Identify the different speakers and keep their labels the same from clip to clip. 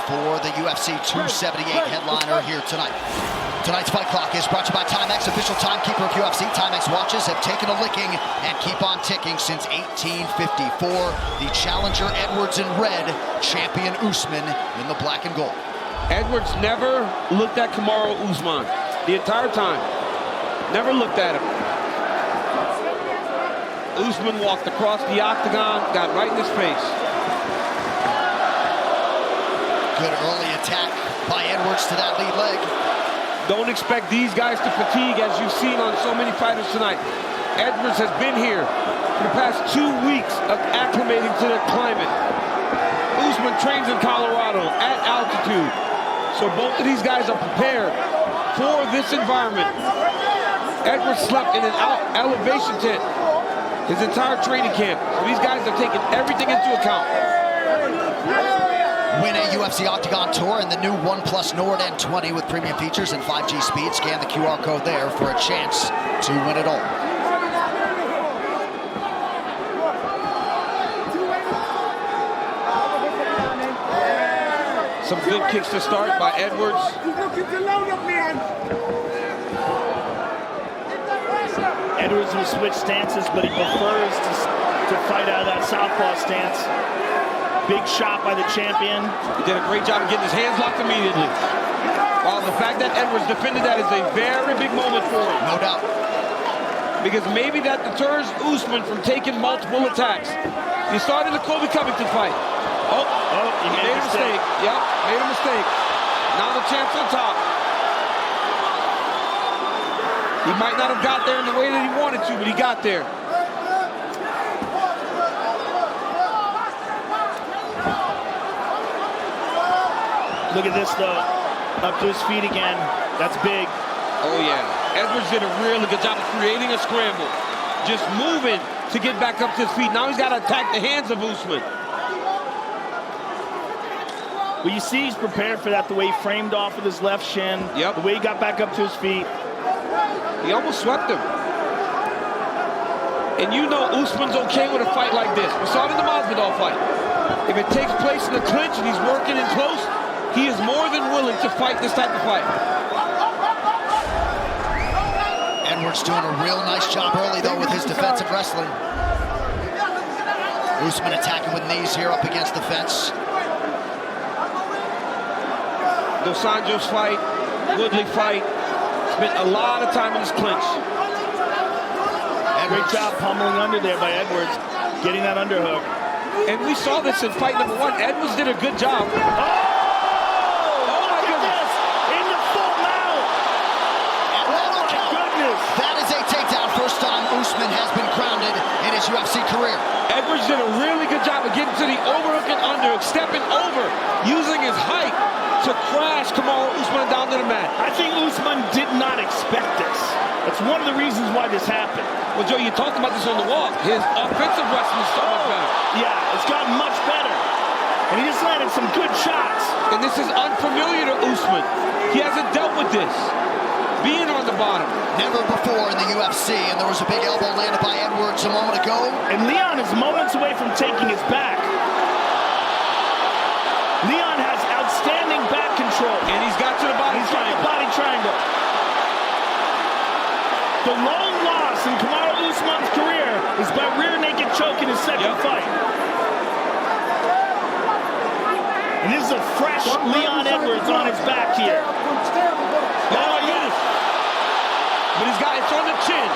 Speaker 1: for the UFC 278 headliner here tonight. Tonight's Fight Clock is brought to you by Timex, official timekeeper of UFC. Timex watches have taken a licking and keep on ticking since 1854. The challenger Edwards in red, champion Usman in the black and gold.
Speaker 2: Edwards never looked at Kamaru Usman the entire time. Never looked at him. Usman walked across the octagon, got right in his face.
Speaker 1: Good early attack by Edwards to that lead leg.
Speaker 2: Don't expect these guys to fatigue, as you've seen on so many fighters tonight. Edwards has been here for the past 2 weeks of acclimating to the climate. Usman trains in Colorado at altitude. So both of these guys are prepared for this environment. Edwards slept in an elevation tent his entire training camp. So these guys are taking everything into account.
Speaker 1: Win a UFC Octagon Tour and the new OnePlus Nord N20 with premium features and 5G speed. Scan the QR code there for a chance to win it all.
Speaker 2: Some good kicks to start by Edwards.
Speaker 3: Edwards will switch stances, but he prefers to fight out of that southpaw stance. Big shot by the champion.
Speaker 2: He did a great job of getting his hands locked immediately. Well, the fact that Edwards defended that is a very big moment for him.
Speaker 1: No doubt.
Speaker 2: Because maybe that deters Usman from taking multiple attacks. He started the Colby Covington fight.
Speaker 3: He made a mistake.
Speaker 2: Yep, made a mistake. Now the champ's on top. He might not have got there in the way that he wanted to, but he got there.
Speaker 3: Look at this, though. Up to his feet again. That's big.
Speaker 2: Oh, yeah. Edwards did a really good job of creating a scramble. Just moving to get back up to his feet. Now he's got to attack the hands of Usman.
Speaker 3: Well, you see he's prepared for that, the way he framed off with his left shin.
Speaker 2: Yep.
Speaker 3: The way he got back up to his feet.
Speaker 2: He almost swept him. And you know Usman's okay with a fight like this. We saw it in the Masvidal fight. If it takes place in the clinch and he's working in close, he is more than willing to fight this type of fight.
Speaker 1: Edwards doing a real nice job early, though, with his defensive wrestling. Usman attacking with knees here up against the fence.
Speaker 2: Dos Anjos fight, Woodley fight, spent a lot of time in this clinch.
Speaker 3: Great job pummeling under there by Edwards, getting that underhook.
Speaker 2: And we saw this in fight number 1. Edwards did a good job.
Speaker 3: Oh my goodness! In the full mount! Oh my goodness!
Speaker 1: That is a takedown. First time Usman has been grounded in his UFC career.
Speaker 2: Edwards did a really good job of getting to the overhook and underhook, stepping over, using his height to crash Kamaru Usman down to the mat.
Speaker 3: I think Usman did not expect this. That's one of the reasons why this happened.
Speaker 2: Well, Joe, you talked about this on the walk. His offensive wrestling is so much better.
Speaker 3: Yeah, it's gotten much better. And he just landed some good shots.
Speaker 2: And this is unfamiliar to Usman. He hasn't dealt with this, being on the bottom.
Speaker 1: Never before in the UFC, and there was a big elbow landed by Edwards a moment ago.
Speaker 3: And Leon is moments away from taking his back. Leon has outstanding back control.
Speaker 2: And he's got to the body triangle.
Speaker 3: The body triangle. The lone loss in Kamaru Usman's career is by rear naked choke in his second fight. And this is a fresh Leon Edwards on his back here.
Speaker 2: Oh my goodness. But it's on the chin.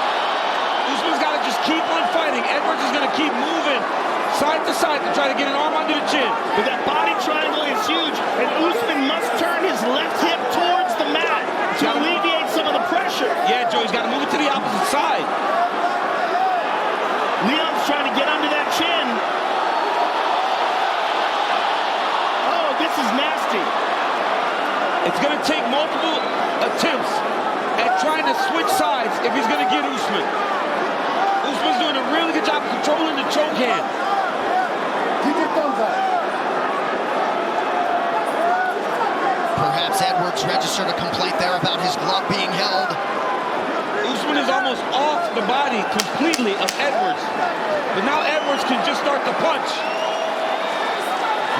Speaker 2: Usman's got to just keep on fighting. Edwards is going to keep moving side to side to try to get an arm under the chin.
Speaker 3: But that body triangle is huge, and Usman must turn his left hip towards the mat to alleviate some of the pressure.
Speaker 2: Yeah, Joe, he's got to move it to the opposite side.
Speaker 3: Leon's trying to get under that chin. Oh, this is nasty.
Speaker 2: It's going to take multiple attempts at trying to switch sides if he's going to get Usman. Usman's doing a really good job of controlling the choke hand.
Speaker 1: Perhaps Edwards registered a complaint there about his glove being held.
Speaker 2: Usman is almost off the body completely of Edwards. But now Edwards can just start to punch.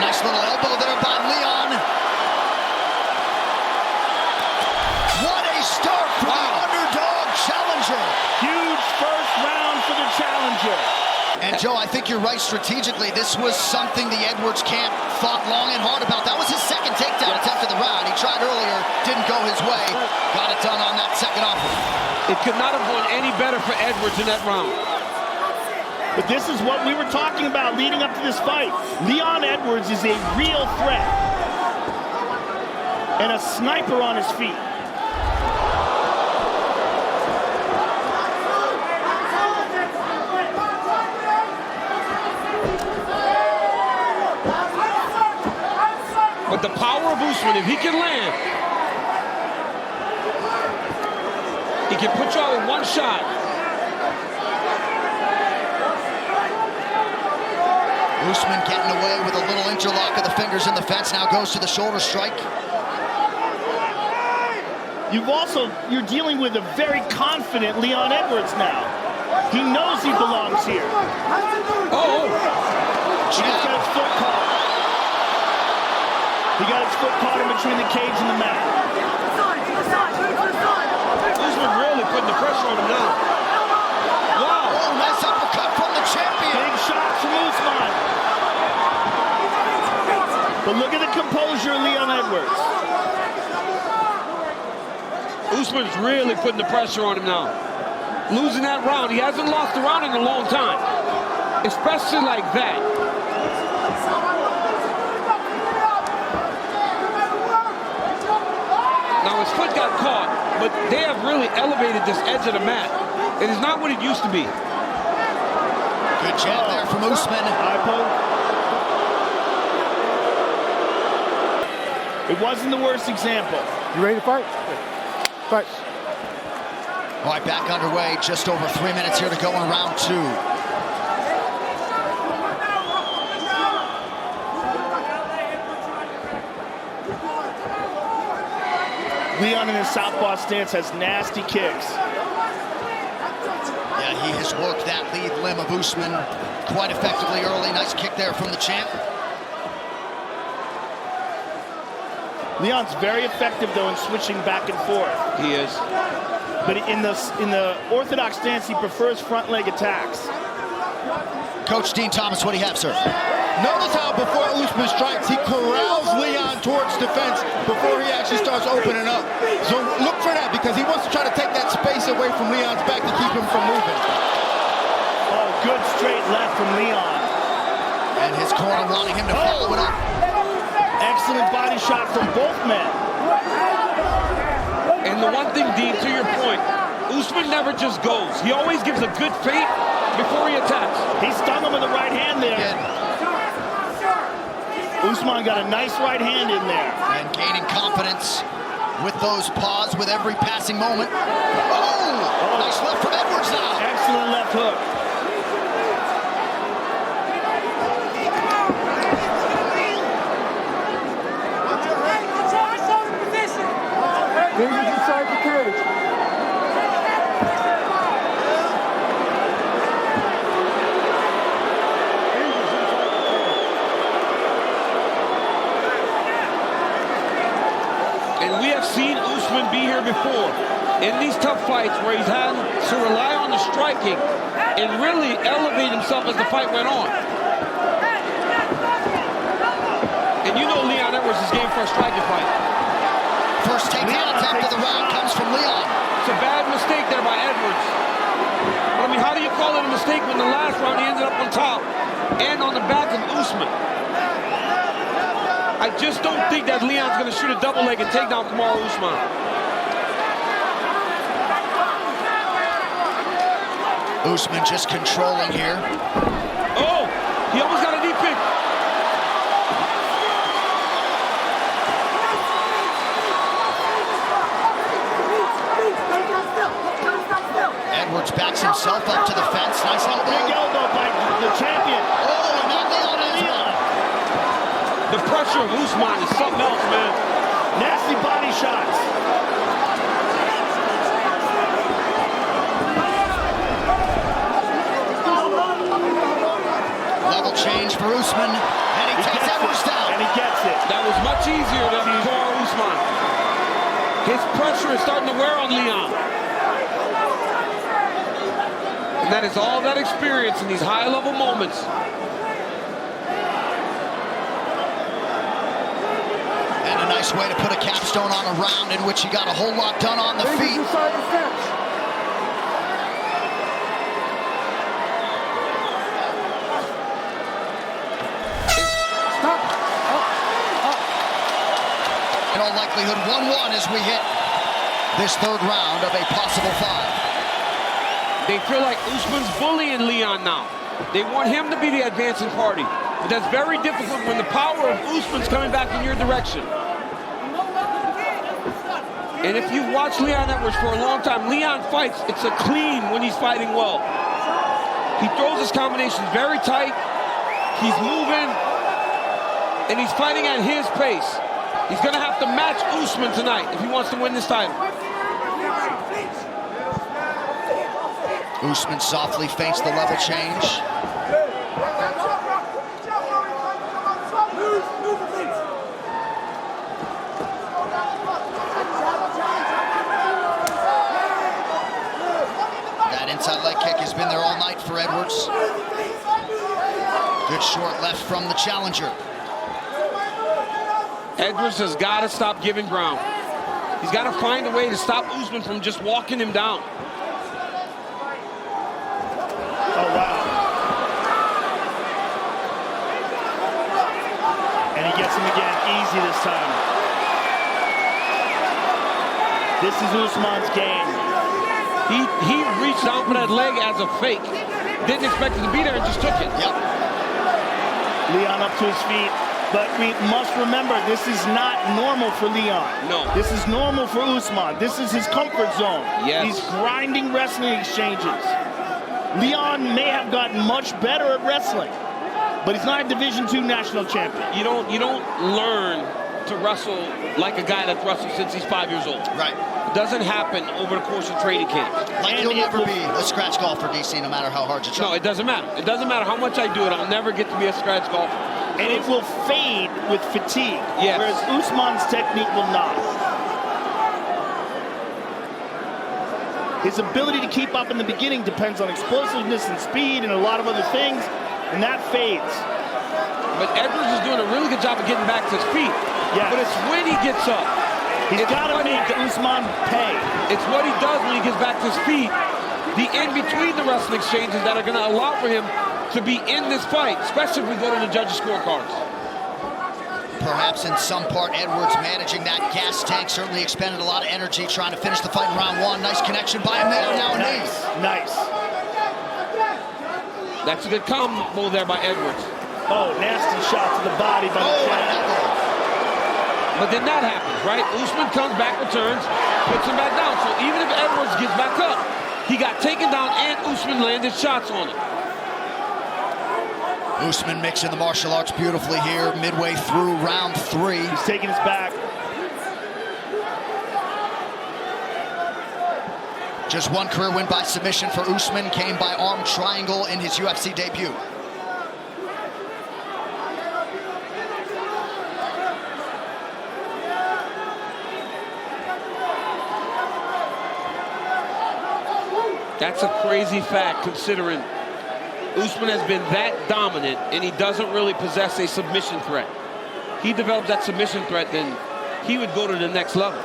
Speaker 1: Nice little elbow there by Leon. you're right strategically. This was something the Edwards camp thought long and hard about. That was his second takedown attempt of the round. He tried earlier, didn't go his way. Got it done on that second offer.
Speaker 2: It could not have gone any better for Edwards in that round.
Speaker 3: But this is what we were talking about leading up to this fight. Leon Edwards is a real threat and a sniper on his feet.
Speaker 2: But the power of Usman, if he can land, he can put you out with one shot.
Speaker 1: Usman getting away with a little interlock of the fingers in the fence. Now goes to the shoulder strike.
Speaker 3: You're dealing with a very confident Leon Edwards now. He knows he belongs here.
Speaker 2: Oh!
Speaker 3: He just got his foot caught. He got his foot caught in between the cage and the mat.
Speaker 2: Usman really putting the pressure on him now. Wow!
Speaker 1: Oh, nice uppercut from the champion.
Speaker 3: Big shot from Usman. But look at the composure of Leon Edwards.
Speaker 2: Usman's really putting the pressure on him now. Losing that round. He hasn't lost a round in a long time. Especially like that. Now his foot got caught, but they have really elevated this edge of the mat. It is not what it used to be.
Speaker 1: Good jab there from Usman.
Speaker 3: It wasn't the worst example.
Speaker 4: You ready to fight? Fight.
Speaker 1: All right, back underway. Just over 3 minutes here to go in round two.
Speaker 3: Leon in his southpaw stance has nasty kicks.
Speaker 1: Yeah, he has worked that lead limb of Usman quite effectively early. Nice kick there from the champ.
Speaker 3: Leon's very effective, though, in switching back and forth.
Speaker 2: He is.
Speaker 3: But in the orthodox stance, he prefers front leg attacks.
Speaker 1: Coach Dean Thomas, what do you have, sir?
Speaker 4: Notice how before Usman strikes, he corrals Leon towards defense before he actually starts opening up. So look for that, because he wants to try to take that space away from Leon's back to keep him from moving.
Speaker 3: Oh, good straight left from Leon.
Speaker 1: And his corner wanting him to follow it up.
Speaker 3: Excellent body shot from both men.
Speaker 2: And the one thing, Dean, to your point, Usman never just goes. He always gives a good feint before he attacks.
Speaker 3: He stung him with the right hand there. Usman got a nice right hand in there.
Speaker 1: And gaining confidence with those paws with every passing moment. Oh! Nice left from Edwards now.
Speaker 3: Excellent left hook.
Speaker 4: Fingers inside the cage.
Speaker 2: And we have seen Usman be here before in these tough fights where he's had to rely on the striking and really elevate himself as the fight went on. And you know Leon Edwards is game for a striking fight.
Speaker 1: First takedown attempt of the round comes from Leon.
Speaker 2: It's a bad mistake there by Edwards. But I mean, how do you call it a mistake when the last round he ended up on top and on the back of Usman? I just don't think that Leon's going to shoot a double-legged takedown tomorrow, Usman.
Speaker 1: Usman just controlling here.
Speaker 2: Oh, he almost got a knee pick.
Speaker 1: Edwards backs himself up to the fence. Nice elbow.
Speaker 3: Big elbow by the champion.
Speaker 1: Oh, and now Leon has one.
Speaker 2: The pressure of Usman is something else, man.
Speaker 3: Nasty body shots.
Speaker 1: Level change for Usman, and he takes Edwards down.
Speaker 3: And he gets it.
Speaker 2: That was much easier than for Usman. His pressure is starting to wear on Leon. And that is all that experience in these high-level moments.
Speaker 1: Nice way to put a capstone on a round in which he got a whole lot done on the feet. In all likelihood, 1-1 as we hit this third round of a possible 5.
Speaker 2: They feel like Usman's bullying Leon now. They want him to be the advancing party. But that's very difficult when the power of Usman's coming back in your direction. And if you watch Leon Edwards for a long time, Leon fights, it's a clean when he's fighting well. He throws his combinations very tight. He's moving. And he's fighting at his pace. He's going to have to match Usman tonight if he wants to win this title.
Speaker 1: Usman softly feints the level change. That inside leg kick has been there all night for Edwards. Good short left from the challenger.
Speaker 2: Edwards has got to stop giving ground. He's got to find a way to stop Usman from just walking him down.
Speaker 3: Oh, wow. And he gets him again, easy this time. This is Usman's game.
Speaker 2: He reached out for that leg as a fake. Didn't expect it to be there and just took it.
Speaker 1: Yep.
Speaker 3: Leon up to his feet. But we must remember, this is not normal for Leon.
Speaker 2: No.
Speaker 3: This is normal for Usman. This is his comfort zone.
Speaker 2: Yes.
Speaker 3: These grinding wrestling exchanges. Leon may have gotten much better at wrestling, but he's not a Division II national champion.
Speaker 2: You don't learn to wrestle like a guy that's wrestled since he's 5 years old.
Speaker 1: Right.
Speaker 2: It doesn't happen over the course of training camp.
Speaker 1: Like you'll never be a scratch golfer, DC, no matter how hard you try.
Speaker 2: No, it doesn't matter. It doesn't matter how much I do it. I'll never get to be a scratch golfer.
Speaker 3: And it will fade with fatigue,
Speaker 2: yes.
Speaker 3: Whereas Usman's technique will not. His ability to keep up in the beginning depends on explosiveness and speed and a lot of other things, and that fades.
Speaker 2: But Edwards is doing a really good job of getting back to his feet.
Speaker 3: Yes.
Speaker 2: But it's when he gets up.
Speaker 3: He's got to make Usman pay.
Speaker 2: It's what he does when he gets back to his feet. The in-between the wrestling exchanges that are going to allow for him to be in this fight, especially if we go to the judges' scorecards.
Speaker 1: Perhaps in some part, Edwards managing that gas tank certainly expended a lot of energy trying to finish the fight in round 1. Nice connection by him there. Now a knee.
Speaker 3: Nice.
Speaker 2: That's a good combo there by Edwards.
Speaker 3: Oh, nasty shot to the body by the champ.
Speaker 2: But then that happens, right? Usman comes back, returns, puts him back down. So even if Edwards gets back up, he got taken down and Usman landed shots on him.
Speaker 1: Usman mixing the martial arts beautifully here, midway through round 3.
Speaker 3: He's taking his back.
Speaker 1: Just one career win by submission for Usman, came by arm triangle in his UFC debut.
Speaker 2: That's a crazy fact considering Usman has been that dominant and he doesn't really possess a submission threat. He develops that submission threat, then he would go to the next level.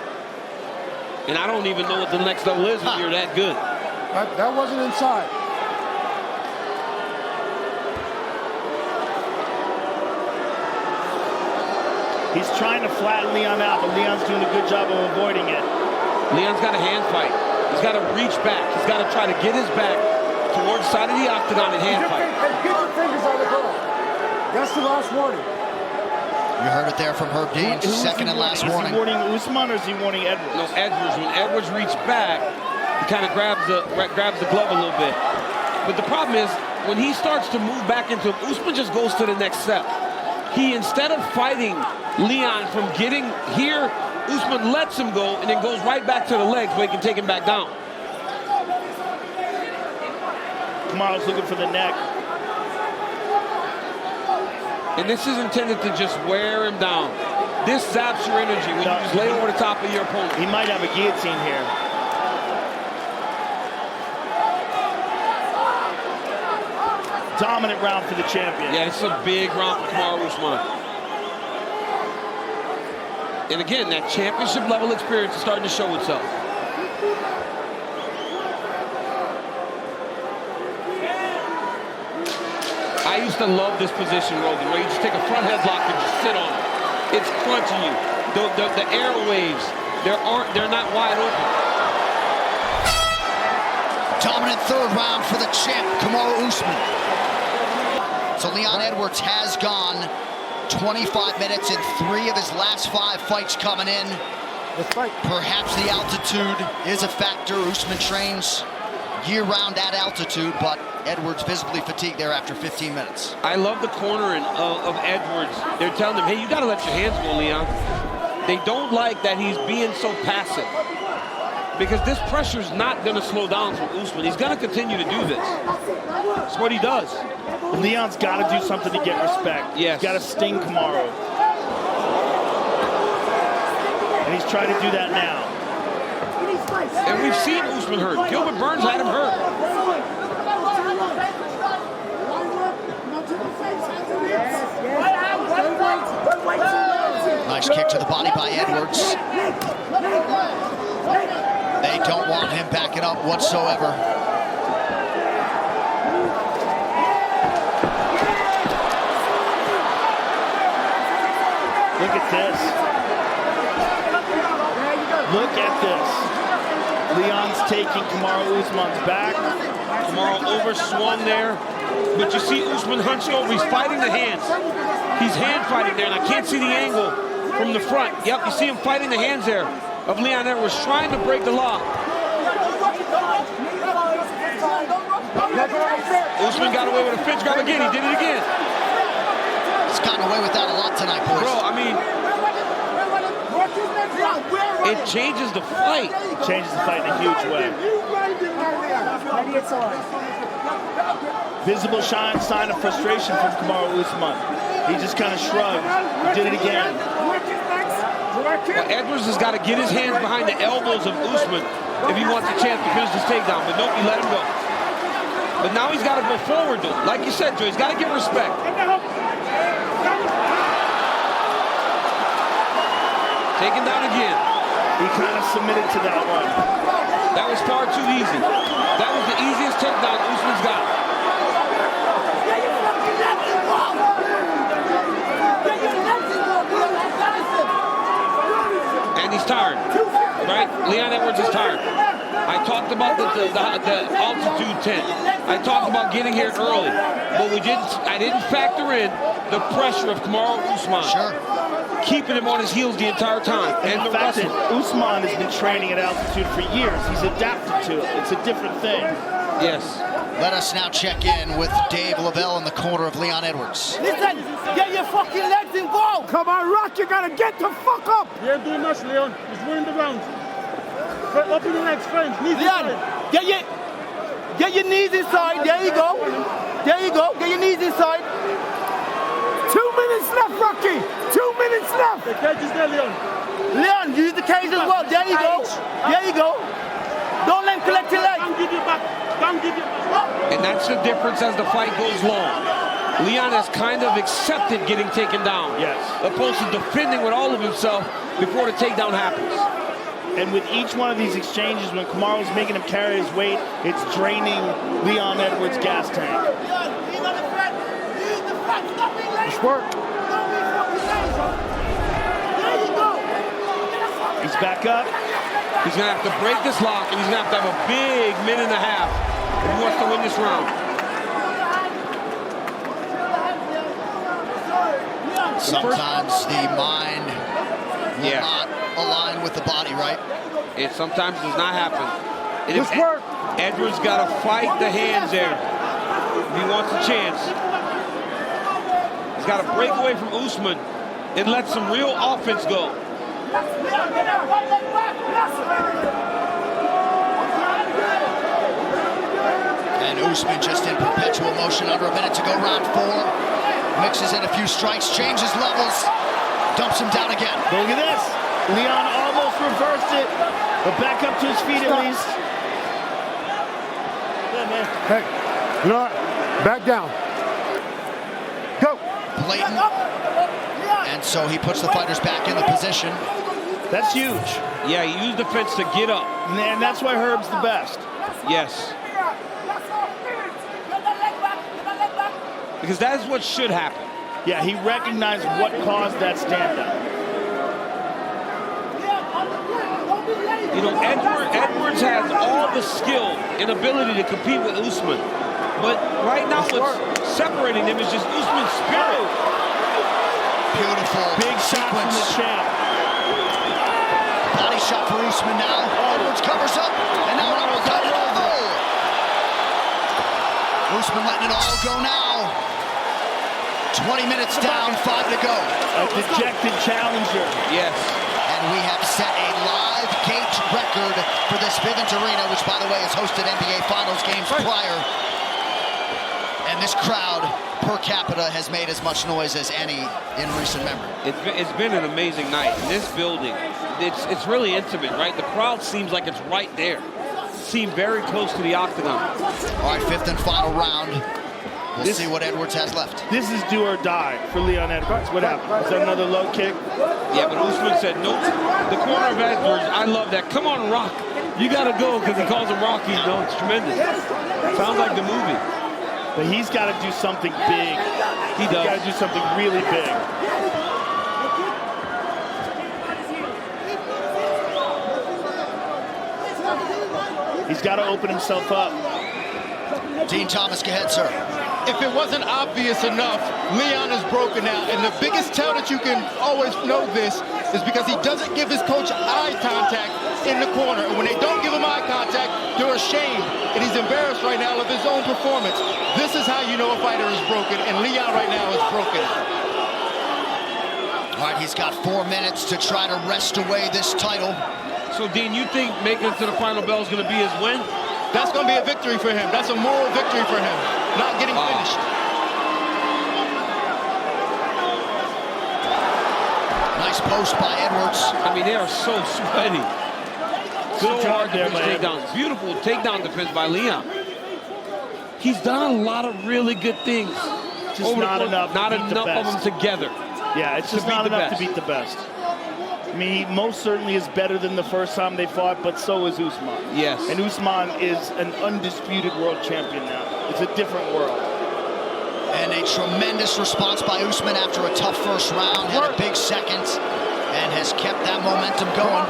Speaker 2: And I don't even know what the next level is when you're that good.
Speaker 5: That wasn't inside.
Speaker 3: He's trying to flatten Leon out, but Leon's doing a good job of avoiding it.
Speaker 2: Leon's got a hand fight. He's got to reach back. He's got to try to get his back towards the side of the octagon and hand fight.
Speaker 5: Get your fingers on the ground. That's the last warning.
Speaker 1: You heard it there from Herb Dean, second and last warning.
Speaker 3: Is he warning Usman or is he warning Edwards?
Speaker 2: No, Edwards. When Edwards reached back, he kind of grabs the glove a little bit. But the problem is, when he starts to move back into it, Usman just goes to the next step. He, instead of fighting Leon from getting here, Usman lets him go and then goes right back to the legs where he can take him back down.
Speaker 3: Kamaru's looking for the neck.
Speaker 2: And this is intended to just wear him down. This zaps your energy when you just lay over the top of your opponent.
Speaker 3: He might have a guillotine here. Dominant round for the champion.
Speaker 2: Yeah, it's a big round for Kamaru Usman. And again, that championship level experience is starting to show itself. I used to love this position, Rogan, where you just take a front headlock and just sit on it. It's crunching you. The airwaves, they're not wide open.
Speaker 1: Dominant third round for the champ, Kamaru Usman. So Leon Edwards has gone 25 minutes in 3 of his last 5 fights coming in. Perhaps the altitude is a factor. Usman trains year-round at altitude, but Edwards visibly fatigued there after 15 minutes.
Speaker 2: I love the cornering of Edwards. They're telling him, hey, you got to let your hands go, Leon. They don't like that he's being so passive, because this pressure's not going to slow down from Usman. He's going to continue to do this. That's what he does.
Speaker 3: Leon's got to do something to get respect.
Speaker 2: Yes.
Speaker 3: He's got to sting Kamaru. And he's trying to do that now.
Speaker 2: And we've seen Usman hurt. Gilbert Burns had him hurt.
Speaker 1: Nice kick to the body by Edwards. They don't want him backing up whatsoever.
Speaker 3: Look at this. Look at this. Leon's taking Kamaru Usman's back.
Speaker 2: Kamaru overswung there. But you see Usman hunched over. He's fighting the hands. He's hand fighting there, and I can't see the angle from the front. Yep, you see him fighting the hands there of Leon Edwards, trying to break the lock. Usman got away with a pinch grab again. He did it again.
Speaker 1: He's gotten away with that a lot tonight, boys.
Speaker 2: Bro, I mean, it changes the fight.
Speaker 3: Changes the fight in a huge way. Visible sign of frustration from Kamaru Usman. He just kind of shrugged. He did it again.
Speaker 2: Well, Edwards has got to get his hands behind the elbows of Usman if he wants a chance to finish this takedown. But nope, he let him go. But now he's got to go forward, though. Like you said, Joe, he's got to get respect. Taken down again.
Speaker 3: He kind of submitted to that one.
Speaker 2: That was far too easy. That was the easiest takedown Usman's got. And he's tired, right? Leon Edwards is tired. I talked about the altitude tent. I talked about getting here early, but I didn't factor in the pressure of Kamaru Usman.
Speaker 1: Sure.
Speaker 2: Keeping him on his heels the entire time.
Speaker 3: And the fact that Usman has been training at altitude for years. He's adapted to it. It's a different thing.
Speaker 2: Yes.
Speaker 1: Let us now check in with Dave Lavelle in the corner of Leon Edwards.
Speaker 6: Listen, get your fucking legs involved. Come on, Rock, you gotta get the fuck up.
Speaker 5: You ain't doing much, Leon. He's winning the round. Up in the next frame.
Speaker 6: Leon, get your knees inside. There you go. There you go. Get your knees inside. 2 minutes left, Rocky. 2 minutes left.
Speaker 5: The cage is there, Leon.
Speaker 6: Leon, use the cage as well. There you go. There you go. Don't let him collect your legs.
Speaker 5: Don't give you back. Don't give you back.
Speaker 2: And that's the difference as the fight goes long. Leon has kind of accepted getting taken down.
Speaker 3: Yes.
Speaker 2: Opposed to defending with all of himself before the takedown happens.
Speaker 3: And with each one of these exchanges, when Kamaru's making him carry his weight, it's draining Leon Edwards' gas tank.
Speaker 6: It's work.
Speaker 3: He's back up.
Speaker 2: He's going to have to break this lock, and he's going to have a big minute and a half if he wants to win this round.
Speaker 1: Sometimes the mind will not align with the body, right?
Speaker 2: It sometimes does not happen. And
Speaker 6: This work.
Speaker 2: Edwards got to fight the hands there if he wants a chance. He's got to break away from Usman and let some real offense go.
Speaker 1: And Usman just in perpetual motion, under a minute to go, round 4. Mixes in a few strikes, changes levels, dumps him down again.
Speaker 3: Look at this. Leon almost reversed it, but back up to his feet at least.
Speaker 5: Hey, you know what? Back down. Go.
Speaker 1: Blatant And so he puts the fighters back in the position.
Speaker 3: That's huge.
Speaker 2: Yeah, he used the fence to get up.
Speaker 3: And that's why Herb's the best.
Speaker 2: Yes. Because that's what should happen.
Speaker 3: Yeah, he recognized what caused that stand-up.
Speaker 2: You know, Edwards has all the skill and ability to compete with Usman. But right now what's separating them is just Usman's spirit.
Speaker 1: Beautiful
Speaker 3: Big shot from the champ.
Speaker 1: Body shot for Usman now. Edwards covers up, and now an uppercut and over. Usman letting it all go now. 20 minutes down, 5 to go.
Speaker 3: A dejected challenger.
Speaker 2: Yes.
Speaker 1: And we have set a live gate record for this Vivint Arena, which, by the way, has hosted NBA Finals games prior. And this crowd, per capita, has made as much noise as any in recent memory.
Speaker 2: It's been an amazing night. This building, it's really intimate, right? The crowd seems like it's right there. Seem very close to the octagon.
Speaker 1: All right, 5th and final round. We'll see what Edwards has left.
Speaker 3: This is do or die for Leon Edwards. What happened? Is that another low kick?
Speaker 2: Yeah, but Usman said no. The corner of Edwards, I love that. Come on, Rock. You got to go because he calls him Rocky. No, it's tremendous. Sounds like the movie.
Speaker 3: But he's got to do something big.
Speaker 2: He does.
Speaker 3: He's got to do something really big. He's got to open himself up.
Speaker 1: Dean Thomas, go ahead, sir.
Speaker 4: If it wasn't obvious enough, Leon is broken now. And the biggest tell that you can always know this is because he doesn't give his coach eye contact in the corner. And when they don't give him eye contact, they're ashamed. And he's embarrassed right now of his own performance. This is how you know a fighter is broken. And Leon right now is broken.
Speaker 1: All right, he's got 4 minutes to try to wrest away this title.
Speaker 2: So, Dean, you think making it to the final bell is going to be his win?
Speaker 4: That's going to be a victory for him. That's a moral victory for him. Not getting finished.
Speaker 1: Nice post by Edwards.
Speaker 2: I mean, they are so sweaty.
Speaker 3: Good
Speaker 2: So
Speaker 3: job
Speaker 2: hard to
Speaker 3: there,
Speaker 2: finish takedowns. Beautiful takedown defense by Leon. He's done a lot of really good things.
Speaker 3: Just not enough.
Speaker 2: Not enough of them together.
Speaker 3: Yeah, it's just not enough to beat the best. I mean, he most certainly is better than the first time they fought, but so is Usman.
Speaker 2: Yes.
Speaker 3: And Usman is an undisputed world champion now. It's a different world.
Speaker 1: And a tremendous response by Usman after a tough first round. Had a big second and has kept that momentum going.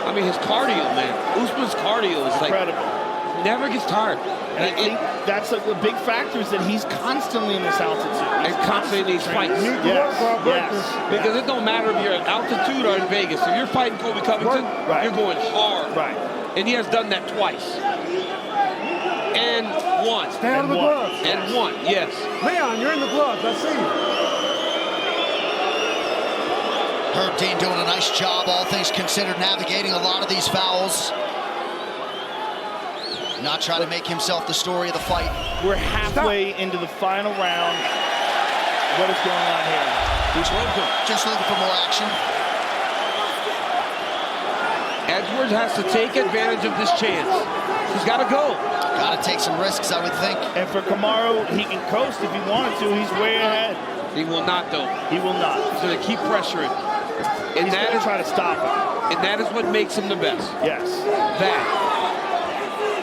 Speaker 2: I mean, his cardio, man. Usman's cardio is
Speaker 3: incredible.
Speaker 2: Like, never gets tired.
Speaker 3: And I think that's a big factor is that he's constantly in this altitude.
Speaker 2: And constantly in these fights.
Speaker 3: Yes.
Speaker 2: Because it don't matter if you're at altitude or in Vegas. If you're fighting Kobe Covington, you're going hard.
Speaker 3: Right.
Speaker 2: And he has done that twice. And one.
Speaker 5: Stay out of the gloves.
Speaker 2: And one, yes.
Speaker 5: Leon, you're in the gloves. I see you.
Speaker 1: Herb Dean doing a nice job, all things considered, navigating a lot of these fouls. Not trying to make himself the story of the fight.
Speaker 3: We're halfway into the final round. What is going on here?
Speaker 1: Just looking for more action.
Speaker 2: Edwards has to take advantage of this chance. He's got to go.
Speaker 1: Got to take some risks, I would think.
Speaker 3: And for Kamaru, he can coast if he wanted to. He's way ahead.
Speaker 2: He will not, though.
Speaker 3: He will not.
Speaker 2: He's going to keep pressuring. And
Speaker 3: He's going to try to stop him.
Speaker 2: And that is what makes him the best.
Speaker 3: Yes.
Speaker 2: That.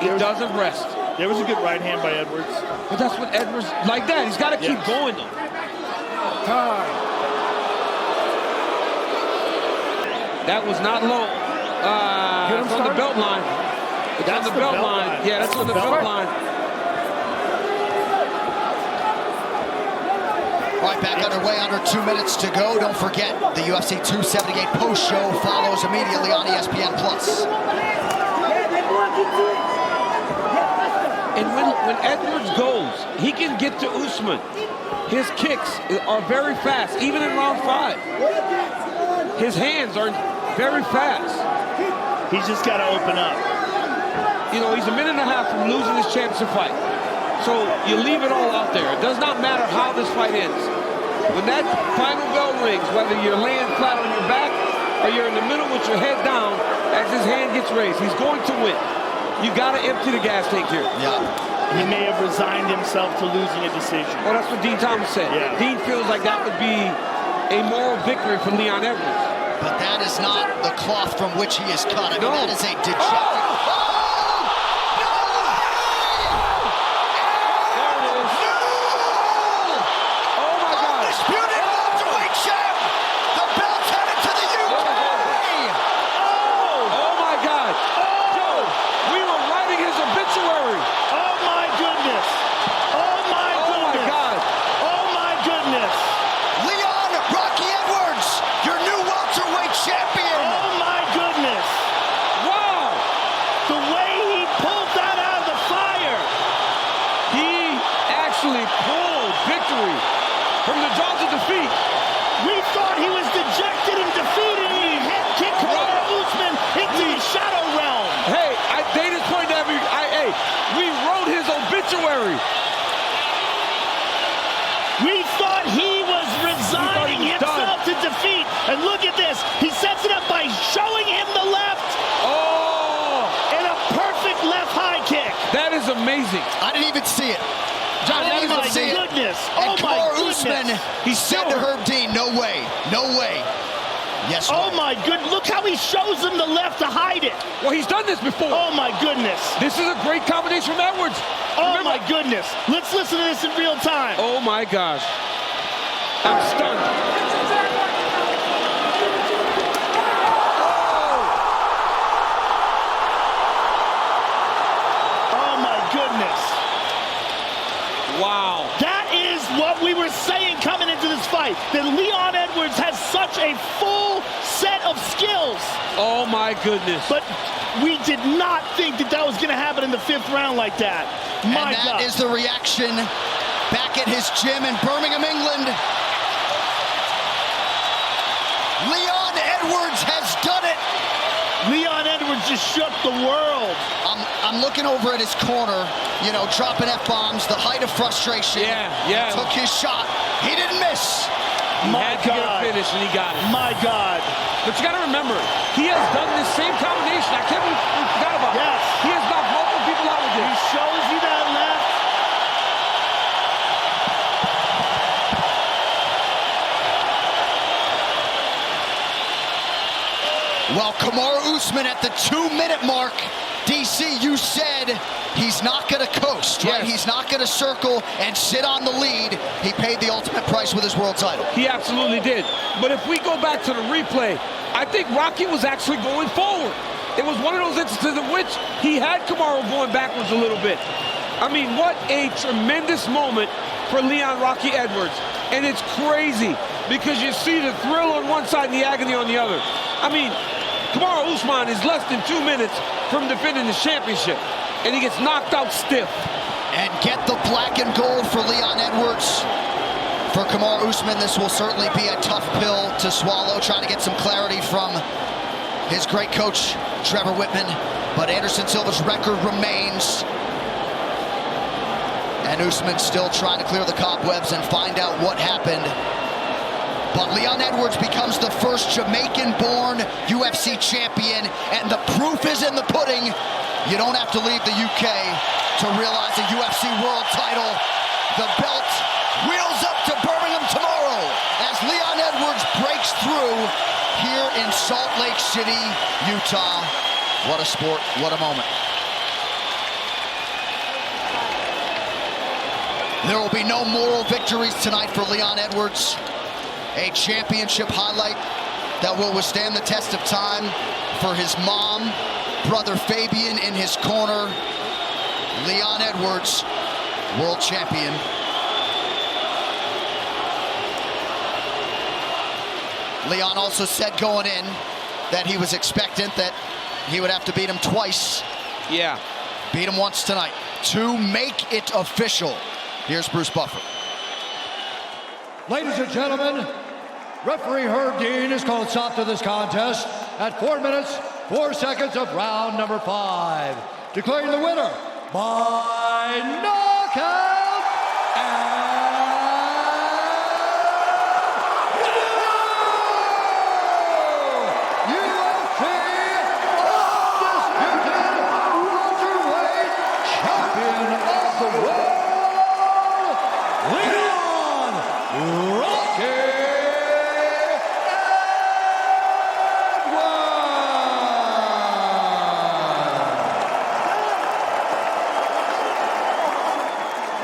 Speaker 2: He doesn't rest.
Speaker 3: There was a good right hand by Edwards.
Speaker 2: But that's what Edwards, like that, he's got to keep going, though. That was not low. It's on the belt line. It's on the belt line. Yeah, that's on the belt line.
Speaker 1: All right, back underway, under 2 minutes to go. Don't forget, the UFC 278 post show follows immediately on ESPN+.
Speaker 2: And when Edwards goes, he can get to Usman. His kicks are very fast, even in round 5. His hands are very fast.
Speaker 3: He's just got to open up.
Speaker 2: You know, he's a minute and a half from losing his championship fight. So you leave it all out there. It does not matter how this fight ends. When that final bell rings, whether you're laying flat on your back or you're in the middle with your head down, as his hand gets raised, he's going to win. You got to empty the gas tank here.
Speaker 1: Yeah.
Speaker 3: He may have resigned himself to losing a decision.
Speaker 2: Well, that's what Dean Thomas said.
Speaker 3: Yeah.
Speaker 2: Dean feels like that would be a moral victory for Leon Edwards.
Speaker 1: But that is not the cloth from which he is cut. I mean,
Speaker 2: No.
Speaker 1: that is a dejected...
Speaker 2: from the jaws of defeat.
Speaker 3: We thought he was dejected and defeated. He head kicked Usman into the shadow realm.
Speaker 2: Hey, Dana's pointing at me. Hey, we wrote his obituary.
Speaker 3: We thought he was resigning himself to defeat. And look at this. He sets it up by showing him the left.
Speaker 2: Oh!
Speaker 3: And a perfect left high kick.
Speaker 2: That is amazing.
Speaker 1: I didn't even see it.
Speaker 3: Oh my goodness!
Speaker 1: And
Speaker 3: Oh my
Speaker 1: Usman,
Speaker 3: goodness!
Speaker 1: he said to Herb Dean, "No way, no way." Yes.
Speaker 3: Oh my goodness! Look how he shows him the left to hide it.
Speaker 2: Well, he's done this before.
Speaker 3: Oh my goodness!
Speaker 2: This is a great combination from Edwards.
Speaker 3: Oh my goodness! Let's listen to this in real time.
Speaker 2: Oh my gosh! I'm stunned.
Speaker 3: Oh my goodness!
Speaker 2: Wow.
Speaker 3: That is what we were saying coming into this fight, that Leon Edwards has such a full set of skills.
Speaker 2: Oh my goodness.
Speaker 3: But we did not think that that was going to happen in the 5th round like that. My
Speaker 1: God. That is the reaction back at his gym in Birmingham, England. Leon Edwards has done it.
Speaker 3: Leon Edwards just shook the world.
Speaker 1: I'm looking over at his corner, you know, dropping F-bombs, the height of frustration.
Speaker 2: Yeah.
Speaker 1: He took his shot. He didn't miss.
Speaker 2: My God. He finished and he got it.
Speaker 3: My God.
Speaker 2: But you got to remember, he has done this same combination. I can't believe we forgot about it.
Speaker 3: Yes.
Speaker 2: He has knocked multiple people out with this.
Speaker 3: He shows you that left.
Speaker 1: Well, Kamaru Usman at the 2-minute mark. DC, you said he's not going to coast, right?
Speaker 2: Yes.
Speaker 1: He's not going to circle and sit on the lead. He paid the ultimate price with his world title.
Speaker 2: He absolutely did. But if we go back to the replay, I think Rocky was actually going forward. It was one of those instances in which he had Kamaru going backwards a little bit. I mean, what a tremendous moment for Leon Rocky Edwards. And it's crazy because you see the thrill on one side and the agony on the other. I mean, Kamaru Usman is less than 2 minutes from defending the championship, and he gets knocked out stiff.
Speaker 1: And get the black and gold for Leon Edwards. For Kamaru Usman, this will certainly be a tough pill to swallow, trying to get some clarity from his great coach, Trevor Whitman. But Anderson Silva's record remains. And Usman still trying to clear the cobwebs and find out what happened. But Leon Edwards becomes the first Jamaican-born UFC champion, and the proof is in the pudding. You don't have to leave the UK to realize a UFC world title. The belt wheels up to Birmingham tomorrow as Leon Edwards breaks through here in Salt Lake City, Utah. What a sport, what a moment. There will be no moral victories tonight for Leon Edwards. A championship highlight that will withstand the test of time for his mom, brother Fabian in his corner. Leon Edwards, world champion. Leon also said going in that he was expectant that he would have to beat him twice.
Speaker 2: Yeah.
Speaker 1: Beat him once tonight to make it official. Here's Bruce Buffer.
Speaker 7: Ladies and gentlemen, referee Herb Dean has called stop to this contest at 4 minutes, 4 seconds of round number 5. Declaring the winner by knockout and UFC undisputed welterweight champion of the world, Leon